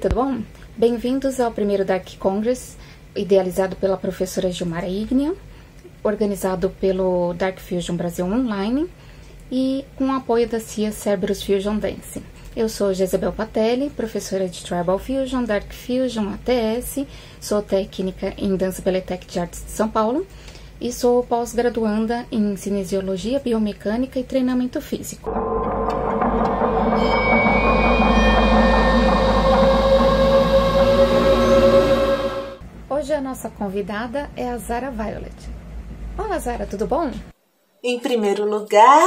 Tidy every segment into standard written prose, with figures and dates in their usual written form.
tudo bom? Bem-vindos ao primeiro Dark Congress, idealizado pela professora Gilmara Ignia, organizado pelo Dark Fusion Brasil Online e com o apoio da CIA Cerberus Fusion Dance. Eu sou Jezebel Patelli, professora de Tribal Fusion, Dark Fusion, ATS, sou técnica em Dança pela ETEC de Artes de São Paulo e sou pós-graduanda em Cinesiologia, Biomecânica e Treinamento Físico. Hoje a nossa convidada é a Zara Violet. Olá, Zara, tudo bom? Em primeiro lugar,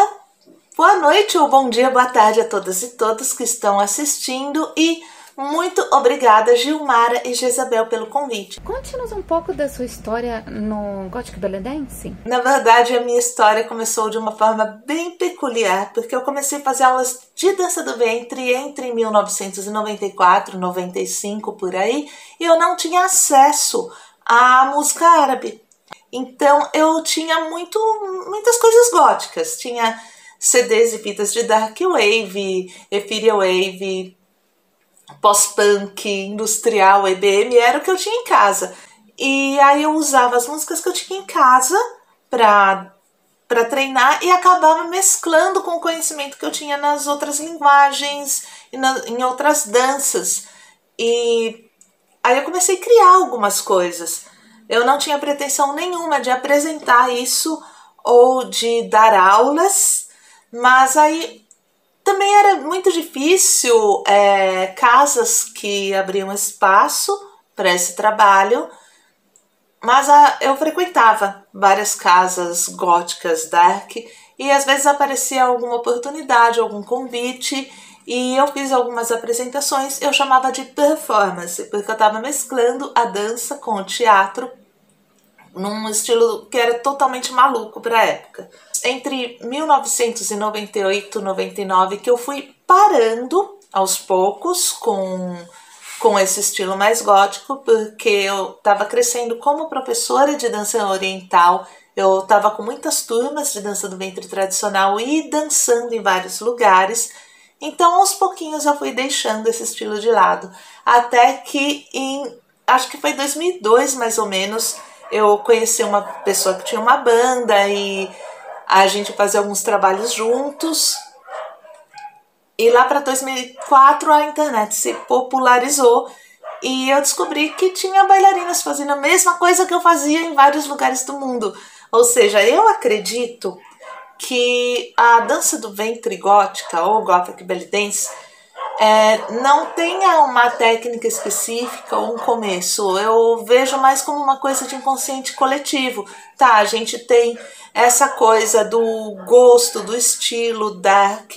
boa noite ou bom dia, boa tarde a todas e todos que estão assistindo e muito obrigada, Gilmara e Jezabel, pelo convite. Conte-nos um pouco da sua história no Gothic Belly Dance. Na verdade, a minha história começou de uma forma bem peculiar, porque eu comecei a fazer aulas de dança do ventre entre 1994 e 95, por aí, e eu não tinha acesso à música árabe. Então, eu tinha muitas coisas góticas. Tinha CDs e fitas de Dark Wave, Ethereal Wave, pós-punk, industrial, EBM, era o que eu tinha em casa. E aí eu usava as músicas que eu tinha em casa para treinar e acabava mesclando com o conhecimento que eu tinha nas outras linguagens e em outras danças. E aí eu comecei a criar algumas coisas. Eu não tinha pretensão nenhuma de apresentar isso ou de dar aulas, mas aí também era muito difícil casas que abriam espaço para esse trabalho, mas eu frequentava várias casas góticas, dark, e às vezes aparecia alguma oportunidade, algum convite, e eu fiz algumas apresentações. Eu chamava de performance, porque eu estava mesclando a dança com o teatro, num estilo que era totalmente maluco para a época. Entre 1998 e 99 que eu fui parando aos poucos com esse estilo mais gótico, porque eu estava crescendo como professora de dança oriental, eu estava com muitas turmas de dança do ventre tradicional e dançando em vários lugares, então aos pouquinhos eu fui deixando esse estilo de lado, até que acho que foi 2002 mais ou menos, eu conheci uma pessoa que tinha uma banda e a gente fazia alguns trabalhos juntos. E lá para 2004 a internet se popularizou e eu descobri que tinha bailarinas fazendo a mesma coisa que eu fazia em vários lugares do mundo. Ou seja, eu acredito que a dança do ventre gótica ou Gothic Belly Dance não tenha uma técnica específica ou um começo. Eu vejo mais como uma coisa de inconsciente coletivo. Tá, a gente tem essa coisa do gosto, do estilo dark,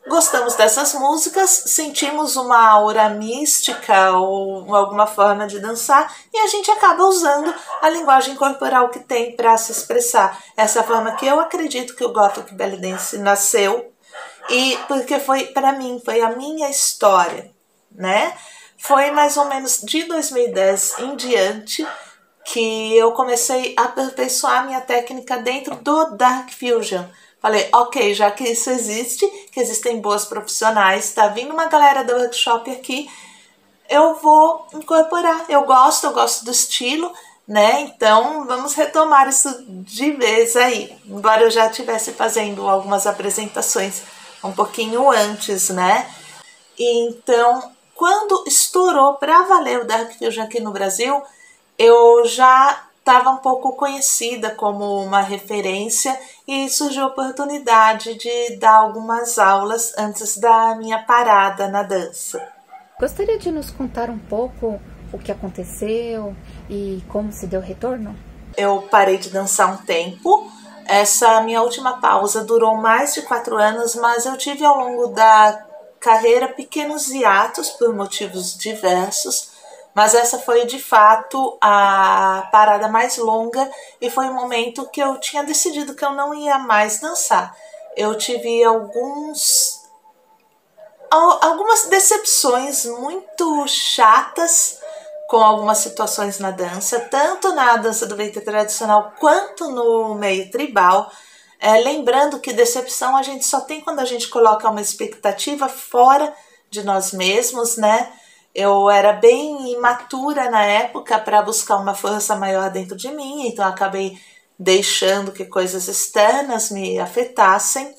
gostamos dessas músicas, sentimos uma aura mística ou alguma forma de dançar e a gente acaba usando a linguagem corporal que tem para se expressar. Essa é a forma que eu acredito que o Gothic Belly Dance nasceu. E porque para mim, foi a minha história, né? Foi mais ou menos de 2010 em diante que eu comecei a aperfeiçoar minha técnica dentro do Dark Fusion. Falei, ok, já que isso existe, que existem boas profissionais, tá vindo uma galera do workshop aqui, eu vou incorporar. Eu gosto do estilo, né? Então vamos retomar isso de vez aí. Embora eu já estivesse fazendo algumas apresentações um pouquinho antes, né? Então, quando estourou para valer o Dark Fusion aqui no Brasil, eu já estava um pouco conhecida como uma referência e surgiu a oportunidade de dar algumas aulas antes da minha parada na dança. Gostaria de nos contar um pouco o que aconteceu e como se deu o retorno? Eu parei de dançar um tempo. Essa minha última pausa durou mais de 4 anos, mas eu tive ao longo da carreira pequenos hiatos por motivos diversos, mas essa foi de fato a parada mais longa e foi o momento que eu tinha decidido que eu não ia mais dançar. Eu tive algumas decepções muito chatas com algumas situações na dança, tanto na dança do ventre tradicional quanto no meio tribal. Lembrando que decepção a gente só tem quando a gente coloca uma expectativa fora de nós mesmos, né? Eu era bem imatura na época para buscar uma força maior dentro de mim, então acabei deixando que coisas externas me afetassem.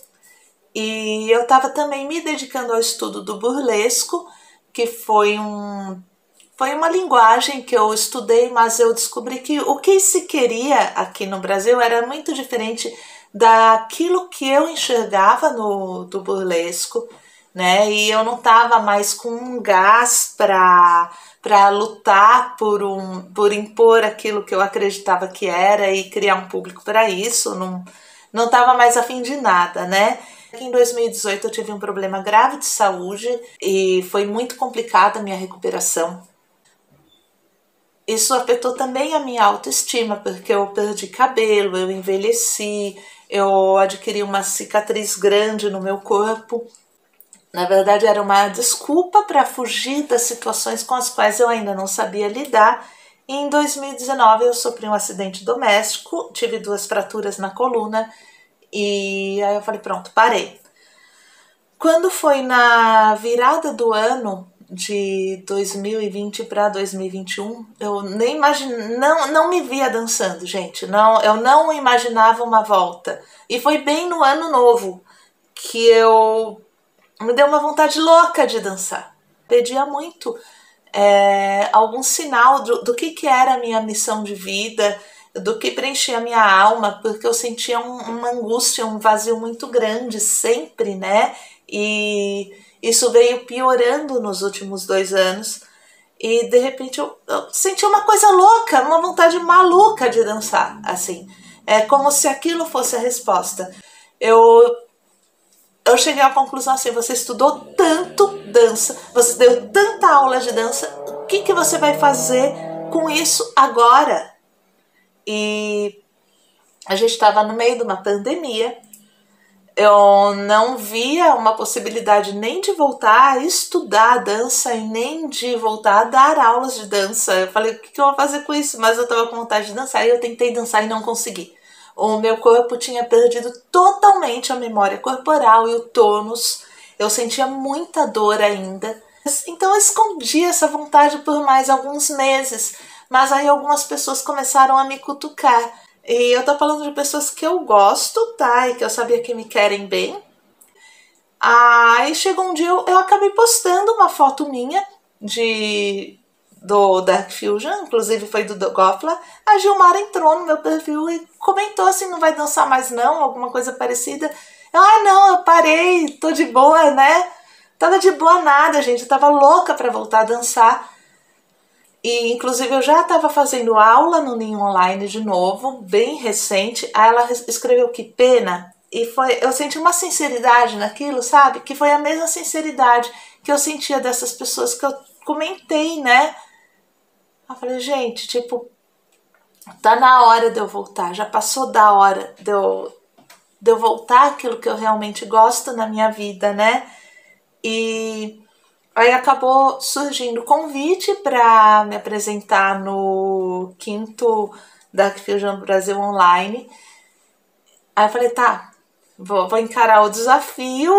E eu estava também me dedicando ao estudo do burlesco, que foi uma linguagem que eu estudei, mas eu descobri que o que se queria aqui no Brasil era muito diferente daquilo que eu enxergava do burlesco, né? E eu não estava mais com um gás para lutar por impor aquilo que eu acreditava que era e criar um público para isso. Não estava mais afim de nada, né? Em 2018 eu tive um problema grave de saúde e foi muito complicada a minha recuperação. Isso afetou também a minha autoestima, porque eu perdi cabelo, eu envelheci, eu adquiri uma cicatriz grande no meu corpo. Na verdade, era uma desculpa para fugir das situações com as quais eu ainda não sabia lidar. E em 2019 eu sofri um acidente doméstico, tive 2 fraturas na coluna e aí eu falei, pronto, parei. Quando foi na virada do ano de 2020 para 2021, eu nem não me via dançando, gente. Não, eu não imaginava uma volta. E foi bem no ano novo que eu me deu uma vontade louca de dançar. Pedia muito algum sinal do que era a minha missão de vida, do que preenchia a minha alma, porque eu sentia uma angústia, um vazio muito grande sempre, né? E isso veio piorando nos últimos 2 anos. E de repente eu senti uma coisa louca, uma vontade maluca de dançar, assim. É como se aquilo fosse a resposta. Eu cheguei à conclusão assim, você estudou tanto dança, você deu tanta aula de dança, o que você vai fazer com isso agora? E a gente estava no meio de uma pandemia, eu não via uma possibilidade nem de voltar a estudar dança e nem de voltar a dar aulas de dança. Eu falei, o que eu vou fazer com isso? Mas eu estava com vontade de dançar e eu tentei dançar e não consegui. O meu corpo tinha perdido totalmente a memória corporal e o tônus. Eu sentia muita dor ainda. Então eu escondi essa vontade por mais alguns meses. Mas aí algumas pessoas começaram a me cutucar. E eu tô falando de pessoas que eu gosto, tá? E que eu sabia que me querem bem. Aí chegou um dia, eu acabei postando uma foto minha do Dark Fusion, inclusive foi do Gofla. A Gilmara entrou no meu perfil e comentou assim, não vai dançar mais não, alguma coisa parecida. Não, eu parei, tô de boa, né? Tava de boa nada, gente, eu tava louca pra voltar a dançar. E inclusive eu já tava fazendo aula no Ninho Online de novo, bem recente. Aí ela escreveu que pena, e eu senti uma sinceridade naquilo, sabe? Que foi a mesma sinceridade que eu sentia dessas pessoas que eu comentei, né? Eu falei, gente, tipo, tá na hora de eu voltar, já passou da hora de eu voltar aquilo que eu realmente gosto na minha vida, né? E aí acabou surgindo o convite para me apresentar no 5º Dark Fusion Brasil Online. Aí eu falei, tá, vou encarar o desafio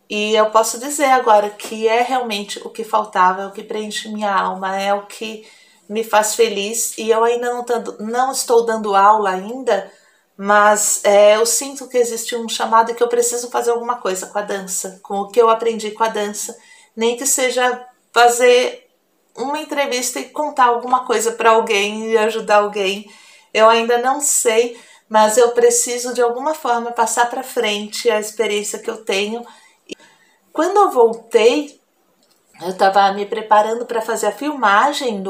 e eu posso dizer agora que é realmente o que faltava, é o que preenche minha alma, é o que me faz feliz. E eu ainda não estou dando aula ainda, mas eu sinto que existe um chamado e que eu preciso fazer alguma coisa com a dança, com o que eu aprendi com a dança. Nem que seja fazer uma entrevista e contar alguma coisa para alguém e ajudar alguém. Eu ainda não sei, mas eu preciso de alguma forma passar para frente a experiência que eu tenho. Quando eu voltei, eu estava me preparando para fazer a filmagem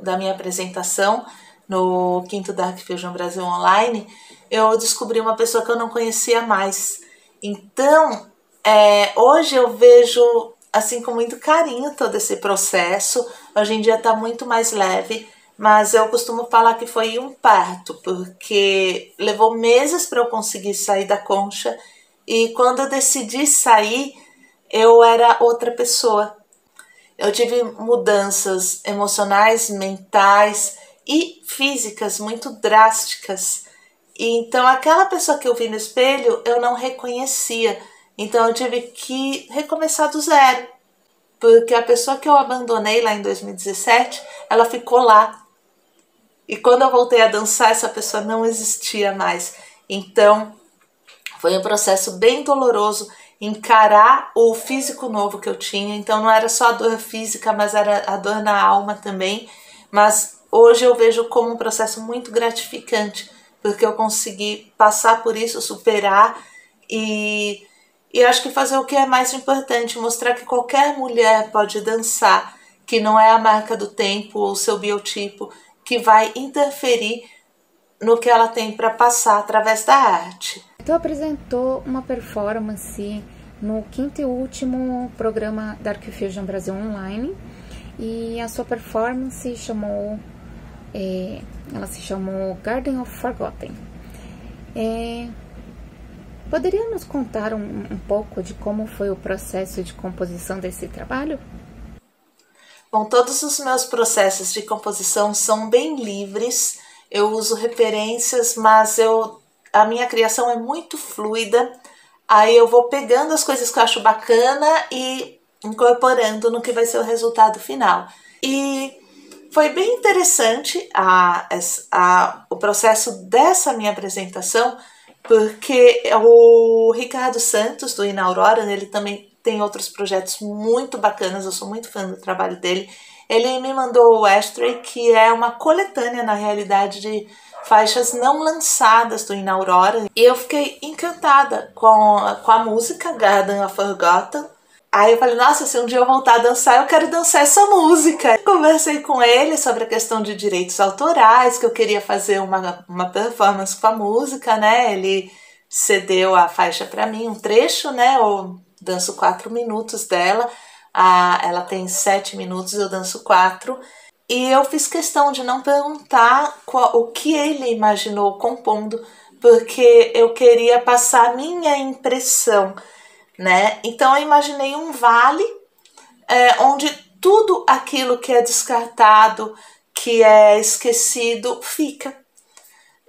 da minha apresentação no 5º Dark Fusion Brasil Online. Eu descobri uma pessoa que eu não conhecia mais. Então, hoje eu vejo assim com muito carinho todo esse processo. Hoje em dia está muito mais leve, mas eu costumo falar que foi um parto, porque levou meses para eu conseguir sair da concha, e quando eu decidi sair, eu era outra pessoa. Eu tive mudanças emocionais, mentais e físicas muito drásticas. E então aquela pessoa que eu vi no espelho, eu não reconhecia. Então eu tive que recomeçar do zero. porque a pessoa que eu abandonei lá em 2017, ela ficou lá. E quando eu voltei a dançar, essa pessoa não existia mais. Então, foi um processo bem doloroso encarar o físico novo que eu tinha. Então, não era só a dor física, mas era a dor na alma também. Mas hoje eu vejo como um processo muito gratificante, porque eu consegui passar por isso, superar e acho que fazer o que é mais importante, mostrar que qualquer mulher pode dançar, que não é a marca do tempo ou o seu biotipo que vai interferir no que ela tem para passar através da arte. Tu apresentou uma performance no quinto e último programa Dark Fusion Brasil Online e a sua performance ela se chamou Garden of Forgotten. Poderia nos contar um pouco de como foi o processo de composição desse trabalho? Bom, todos os meus processos de composição são bem livres, eu uso referências, mas a minha criação é muito fluida, aí eu vou pegando as coisas que eu acho bacana e incorporando no que vai ser o resultado final. E foi bem interessante o processo dessa minha apresentação, porque o Ricardo Santos, do Inaurora, ele também tem outros projetos muito bacanas, eu sou muito fã do trabalho dele. Ele me mandou o Ashtray, que é uma coletânea, na realidade, de faixas não lançadas do Inaurora. E eu fiquei encantada com a música Garden of Forgotten. Aí eu falei, nossa, se um dia eu voltar a dançar, eu quero dançar essa música. Conversei com ele sobre a questão de direitos autorais, que eu queria fazer uma performance com a música, né? Ele cedeu a faixa para mim, um trecho, né? Eu danço 4 minutos dela. Ela tem 7 minutos, eu danço 4. E eu fiz questão de não perguntar o que ele imaginou compondo, porque eu queria passar a minha impressão, né? Então eu imaginei um vale onde tudo aquilo que é descartado, que é esquecido, fica.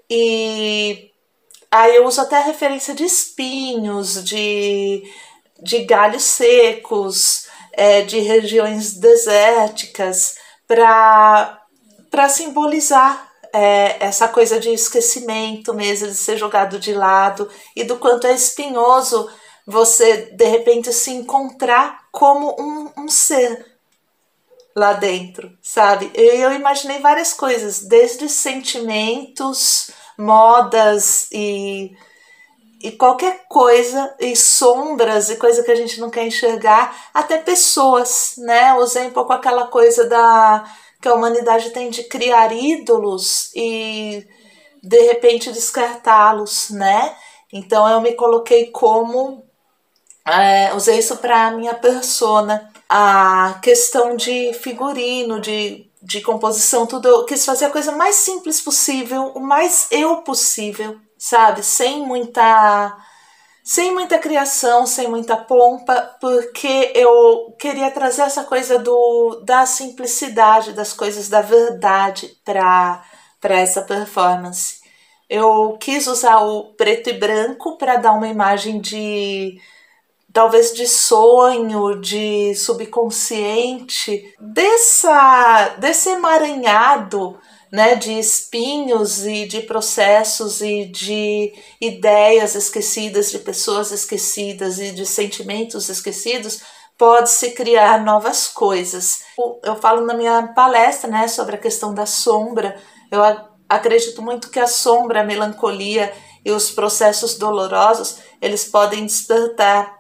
E aí eu uso até a referência de espinhos, de galhos secos, de regiões desérticas, para simbolizar essa coisa de esquecimento mesmo, de ser jogado de lado, e do quanto é espinhoso você, de repente, se encontrar como um ser lá dentro, sabe? Eu imaginei várias coisas, desde sentimentos, modas e qualquer coisa, e sombras e coisa que a gente não quer enxergar, até pessoas, né? Usei um pouco aquela coisa que a humanidade tem de criar ídolos e de repente descartá-los, né? Então eu me coloquei como usei isso para a minha persona. A questão de figurino, de composição, tudo, eu quis fazer a coisa mais simples possível, o mais eu possível, sabe? Sem muita criação, sem muita pompa, porque eu queria trazer essa coisa da simplicidade, das coisas da verdade para essa performance. Eu quis usar o preto e branco para dar uma imagem talvez de sonho, de subconsciente, desse emaranhado, né, de espinhos e de processos e de ideias esquecidas, de pessoas esquecidas e de sentimentos esquecidos, pode-se criar novas coisas. Eu falo na minha palestra, né, sobre a questão da sombra. Eu acredito muito que a sombra, a melancolia e os processos dolorosos, eles podem despertar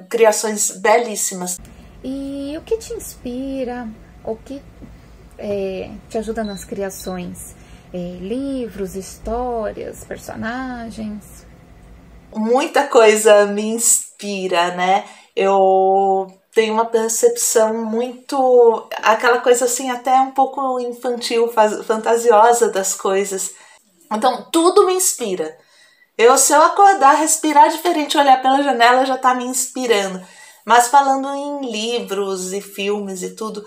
criações belíssimas. E o que te inspira? O que te ajuda nas criações? Livros, histórias, personagens? Muita coisa me inspira, né? Eu tenho uma percepção muito... aquela coisa assim, até um pouco infantil, fantasiosa das coisas. Então, tudo me inspira. Se eu acordar, respirar diferente, olhar pela janela, já tá me inspirando. Mas falando em livros e filmes e tudo,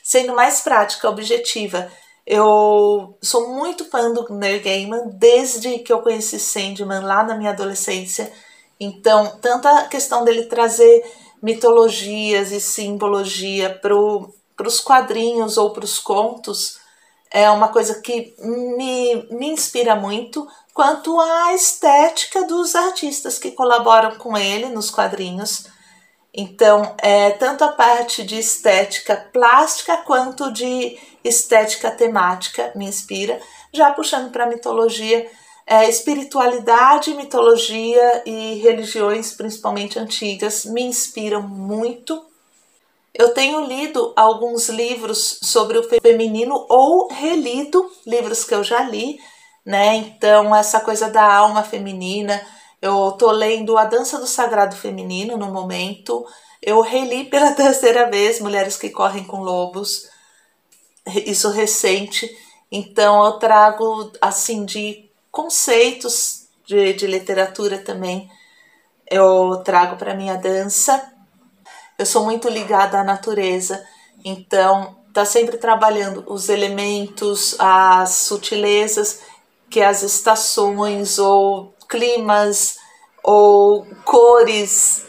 sendo mais prática, objetiva, eu sou muito fã do Neil Gaiman, desde que eu conheci Sandman lá na minha adolescência. Então, tanto a questão dele trazer mitologias e simbologia para os quadrinhos ou para os contos é uma coisa que me inspira muito, quanto à estética dos artistas que colaboram com ele nos quadrinhos. Então, tanto a parte de estética plástica quanto de estética temática me inspira. Já puxando para a mitologia, espiritualidade, mitologia e religiões, principalmente antigas, me inspiram muito. Eu tenho lido alguns livros sobre o feminino ou relido livros que eu já li, né? Então, essa coisa da alma feminina. Eu tô lendo A Dança do Sagrado Feminino no momento. Eu reli pela terceira vez Mulheres que Correm com Lobos, isso recente. Então, eu trago, assim, de conceitos de literatura também, eu trago para minha dança. Eu sou muito ligada à natureza, então tá sempre trabalhando os elementos, as sutilezas que as estações ou climas ou cores,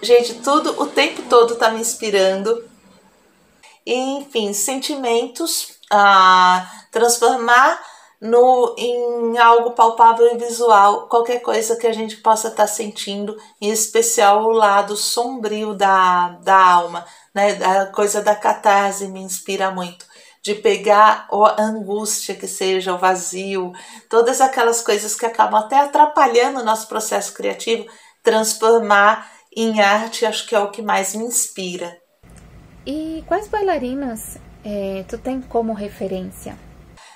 gente, tudo o tempo todo tá me inspirando. E, enfim, sentimentos a transformar em algo palpável e visual, qualquer coisa que a gente possa estar sentindo, em especial o lado sombrio da alma, né? A coisa da catarse me inspira muito, de pegar a angústia que seja, o vazio, todas aquelas coisas que acabam até atrapalhando o nosso processo criativo, transformar em arte, acho que é o que mais me inspira. E quais bailarinas tu tem como referência?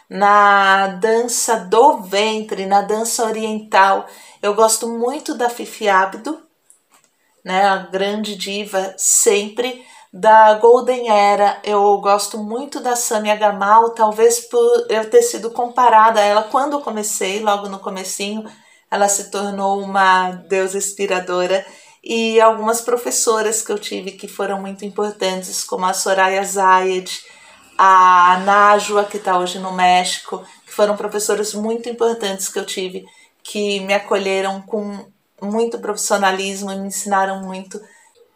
Na dança do ventre, na dança oriental, eu gosto muito da Fifi Abdo, né, a grande diva sempre. Da Golden Era, eu gosto muito da Samia Gamal, talvez por eu ter sido comparada a ela quando eu comecei, logo no comecinho, ela se tornou uma deusa inspiradora. E algumas professoras que eu tive que foram muito importantes, como a Soraya Zayed, a Najwa, que está hoje no México, que foram professoras muito importantes que eu tive, que me acolheram com muito profissionalismo e me ensinaram muito.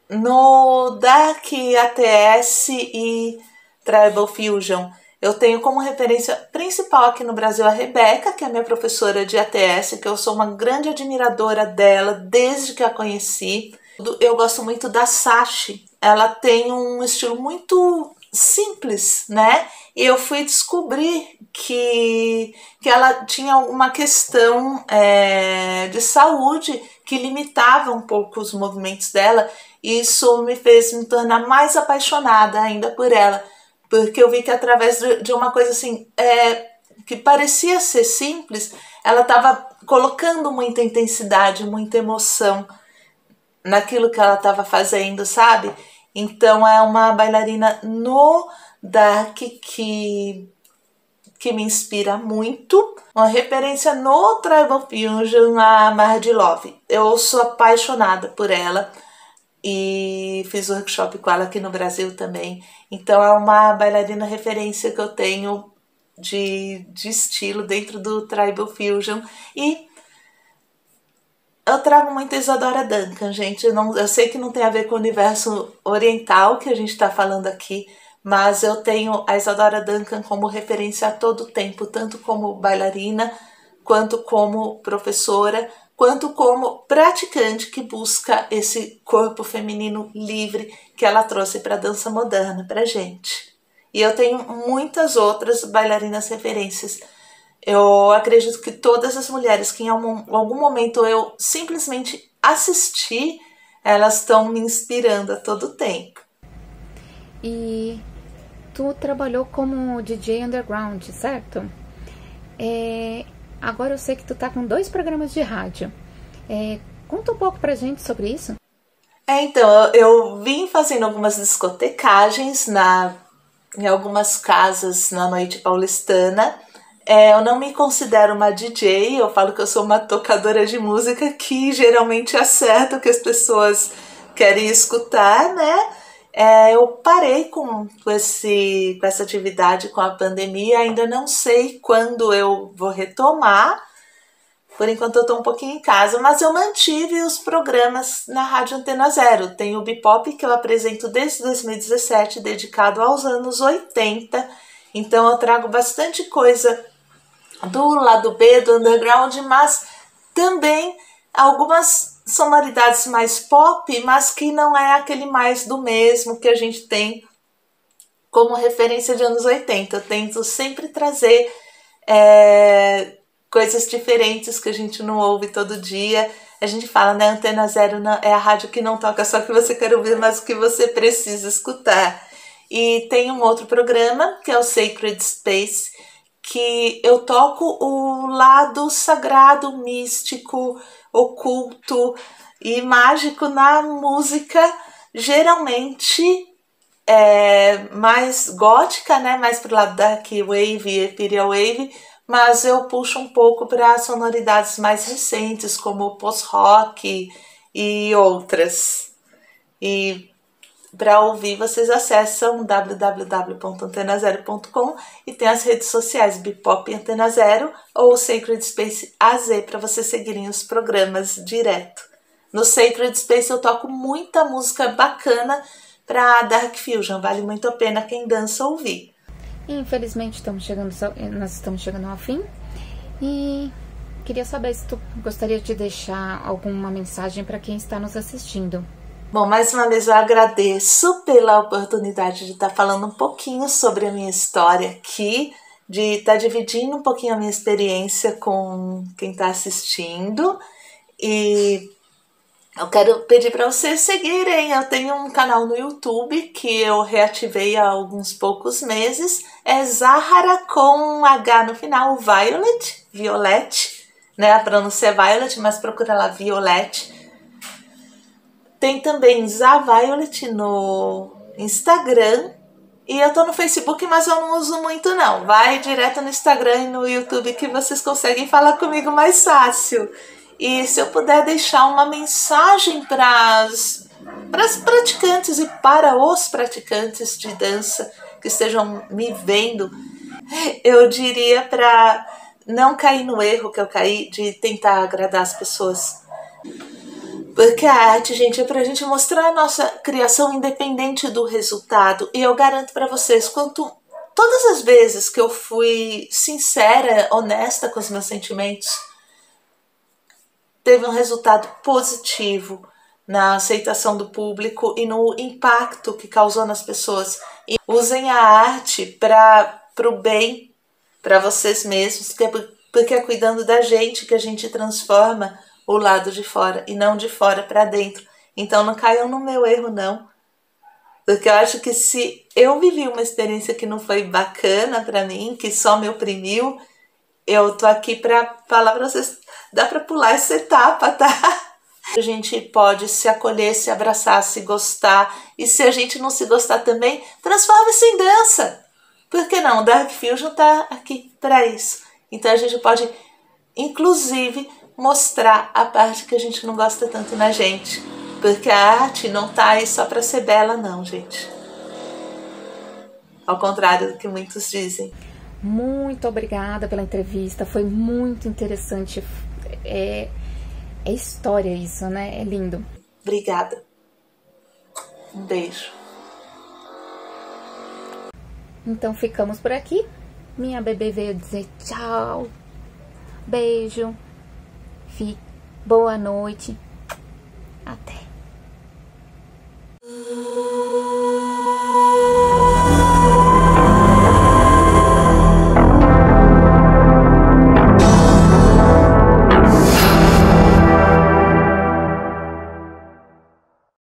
No Dark ATS e Tribal Fusion, eu tenho como referência principal aqui no Brasil a Rebeca, que é minha professora de ATS, que eu sou uma grande admiradora dela desde que a conheci. Eu gosto muito da Sashi, ela tem um estilo muito simples, né? E eu fui descobrir que ela tinha uma questão de saúde que limitava um pouco os movimentos dela. Isso me fez me tornar mais apaixonada ainda por ela, porque eu vi que através de uma coisa assim, que parecia ser simples, ela estava colocando muita intensidade, muita emoção naquilo que ela estava fazendo, sabe? Então é uma bailarina no Dark que me inspira muito. Uma referência no Tribal Fusion, a Mardi Love. Eu sou apaixonada por ela e fiz workshop com ela aqui no Brasil também. Então é uma bailarina referência que eu tenho de estilo dentro do Tribal Fusion. E eu trago muito a Isadora Duncan, gente. Eu sei que não tem a ver com o universo oriental que a gente está falando aqui, mas eu tenho a Isadora Duncan como referência a todo tempo, tanto como bailarina, quanto como professora, quanto como praticante que busca esse corpo feminino livre que ela trouxe para a dança moderna para gente. E eu tenho muitas outras bailarinas referências. Eu acredito que todas as mulheres que em algum momento eu simplesmente assisti, elas estão me inspirando a todo tempo. E tu trabalhou como DJ underground, certo? Agora eu sei que tu tá com 2 programas de rádio. Conta um pouco pra gente sobre isso. Então, eu vim fazendo algumas discotecagens em algumas casas na noite paulistana. Eu não me considero uma DJ, eu falo que eu sou uma tocadora de música que geralmente acerta o que as pessoas querem escutar, né? Eu parei com essa atividade com a pandemia, ainda não sei quando eu vou retomar, Por enquanto eu estou um pouquinho em casa, mas eu mantive os programas na Rádio Antena Zero. Tem o Bipop, que eu apresento desde 2017, dedicado aos anos 80. Então eu trago bastante coisa do lado B, do underground, mas também algumas sonoridades mais pop, mas que não é aquele mais do mesmo que a gente tem como referência de anos 80. Eu tento sempre trazer coisas diferentes que a gente não ouve todo dia. A gente fala, né, Antena Zero é a rádio que não toca só o que você quer ouvir, mas o que você precisa escutar. E tem um outro programa, que é o Sacred Space, que eu toco o lado sagrado, místico, oculto e mágico na música, geralmente mais gótica, né, mais pro lado da Dark Wave, Ethereal Wave, mas eu puxo um pouco para sonoridades mais recentes, como post-rock e outras. E para ouvir, vocês acessam www.antenazero.com e tem as redes sociais Bipop Antena Zero ou Sacred Space AZ para vocês seguirem os programas direto. No Sacred Space eu toco muita música bacana para Dark Fusion, vale muito a pena quem dança ouvir. Infelizmente nós estamos chegando ao fim e queria saber se tu gostaria de deixar alguma mensagem para quem está nos assistindo. Bom, mais uma vez eu agradeço pela oportunidade de estar falando um pouquinho sobre a minha história aqui, de estar dividindo um pouquinho a minha experiência com quem está assistindo. E eu quero pedir para vocês seguirem. Eu tenho um canal no YouTube que eu reativei há alguns poucos meses. É Zahara com H no final, Violette, né? A pronúncia é Violet, mas procura lá Violette. Tem também Zaviolet no Instagram. E eu tô no Facebook, mas eu não uso muito não. Vai direto no Instagram e no YouTube que vocês conseguem falar comigo mais fácil. E se eu puder deixar uma mensagem para as praticantes e para os praticantes de dança que estejam me vendo, eu diria para não cair no erro que eu caí de tentar agradar as pessoas. Porque a arte, gente, é pra gente mostrar a nossa criação independente do resultado. E eu garanto pra vocês, todas as vezes que eu fui sincera, honesta com os meus sentimentos, teve um resultado positivo na aceitação do público e no impacto que causou nas pessoas. E usem a arte pro bem, para vocês mesmos, porque é cuidando da gente que a gente transforma o lado de fora e não de fora para dentro. Então não caiam no meu erro não, porque eu acho que se eu vivi uma experiência que não foi bacana para mim, que só me oprimiu, eu tô aqui para falar para vocês, dá para pular essa etapa, tá? A gente pode se acolher, se abraçar, se gostar, e se a gente não se gostar também, transforma-se em dança. Por que não? O Dark Fusion tá aqui para isso. Então a gente pode, inclusive, mostrar a parte que a gente não gosta tanto na gente. Porque a arte não tá aí só para ser bela não, gente. Ao contrário do que muitos dizem. Muito obrigada pela entrevista, foi muito interessante. É história isso, né? É lindo. Obrigada. Um beijo. Então ficamos por aqui. Minha bebê veio dizer tchau. Beijo. Boa noite. Até.